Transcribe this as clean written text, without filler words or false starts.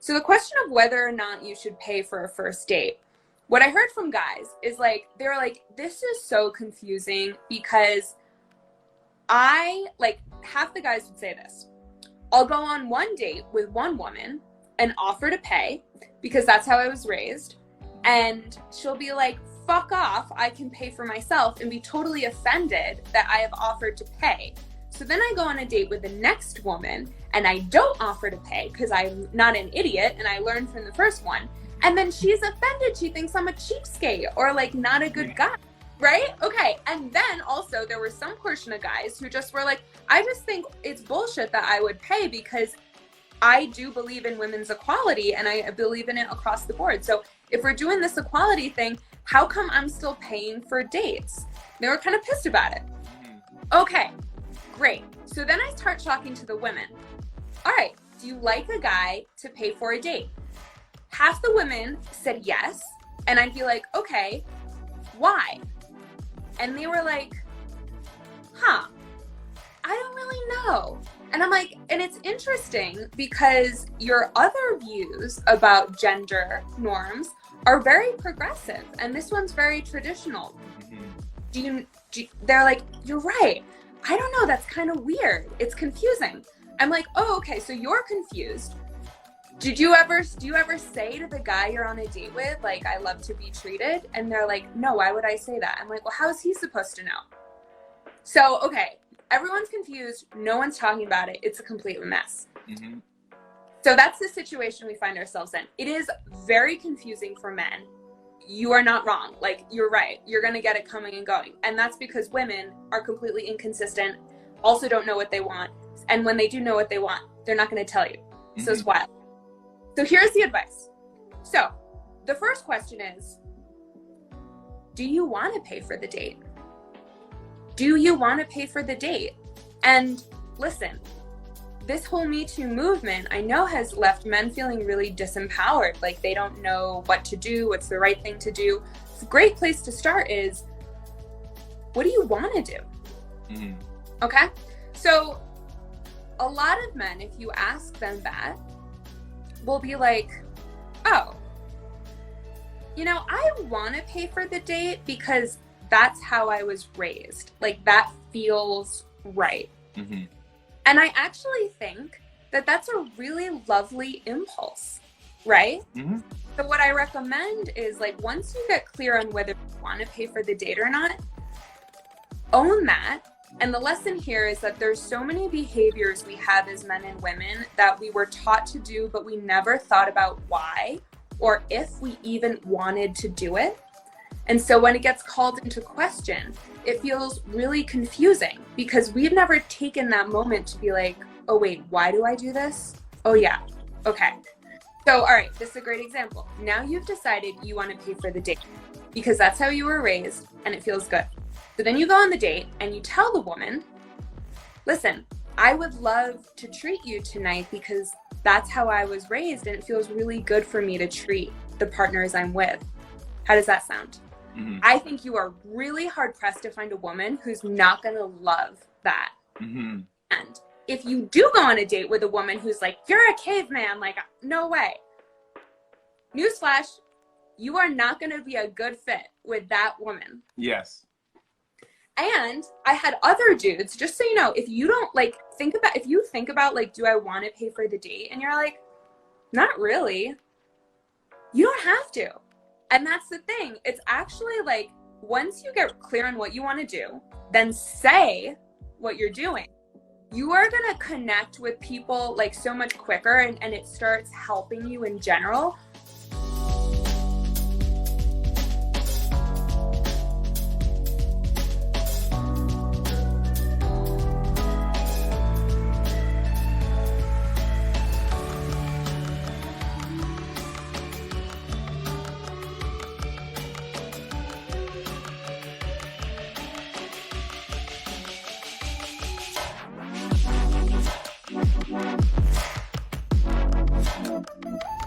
So the question of whether or not you should pay for a first date, what I heard from guys is like, they're like, this is so confusing because half the guys would say this. I'll go on one date with one woman and offer to pay because that's how I was raised. And she'll be like, fuck off, I can pay for myself, and be totally offended that I have offered to pay. So then I go on a date with the next woman and I don't offer to pay because I'm not an idiot and I learned from the first one. And then she's offended. She thinks I'm a cheapskate or like not a good guy. Right? Okay. And then also there were some portion of guys who just were like, I just think it's bullshit that I would pay because I do believe in women's equality and I believe in it across the board. So if we're doing this equality thing, how come I'm still paying for dates? They were kind of pissed about it. Okay, great. So then I start talking to the women. All right, do you like a guy to pay for a date? Half the women said yes. And I'd be like, okay, why? And they were like, I don't really know. And I'm like, and it's interesting because your other views about gender norms are very progressive. And this one's very traditional. They're like, you're right. I don't know. That's kind of weird. It's confusing. I'm like, oh, okay. So you're confused. Do you ever say to the guy you're on a date with, like, I love to be treated? And they're like, no, why would I say that? I'm like, well, how is he supposed to know? So, okay, everyone's confused. No one's talking about it. It's a complete mess. Mm-hmm. So that's the situation we find ourselves in. It is very confusing for men. You are not wrong. Like, you're right. You're going to get it coming and going. And that's because women are completely inconsistent, also don't know what they want. And when they do know what they want, they're not going to tell you. Mm-hmm. So it's wild. So here's the advice. So the first question is, do you want to pay for the date? Do you want to pay for the date? And listen, this whole Me Too movement, I know, has left men feeling really disempowered. Like they don't know what to do, what's the right thing to do. A great place to start is, what do you want to do? Mm-hmm. Okay? So a lot of men, if you ask them that, will be like, oh, I want to pay for the date because that's how I was raised. Like, that feels right. Mm-hmm. And I actually think that that's a really lovely impulse, right? Mm-hmm. So what I recommend is, like, once you get clear on whether you want to pay for the date or not, own that. And the lesson here is that there's so many behaviors we have as men and women that we were taught to do, but we never thought about why or if we even wanted to do it. And so when it gets called into question, it feels really confusing because we've never taken that moment to be like, oh, wait, why do I do this? Oh, yeah. Okay. So, all right, this is a great example. Now you've decided you want to pay for the date because that's how you were raised and it feels good. So then you go on the date and you tell the woman, listen, I would love to treat you tonight because that's how I was raised and it feels really good for me to treat the partners I'm with. How does that sound? Mm-hmm. I think you are really hard pressed to find a woman who's not going to love that. Mm-hmm. And if you do go on a date with a woman who's like, you're a caveman, like, no way. Newsflash, you are not going to be a good fit with that woman. Yes. And I had other dudes, just so you know, if you don't if you think about like, do I want to pay for the date? And you're like, not really. You don't have to. And that's the thing. It's actually like, once you get clear on what you want to do, then say what you're doing. You are going to connect with people like so much quicker and it starts helping you in general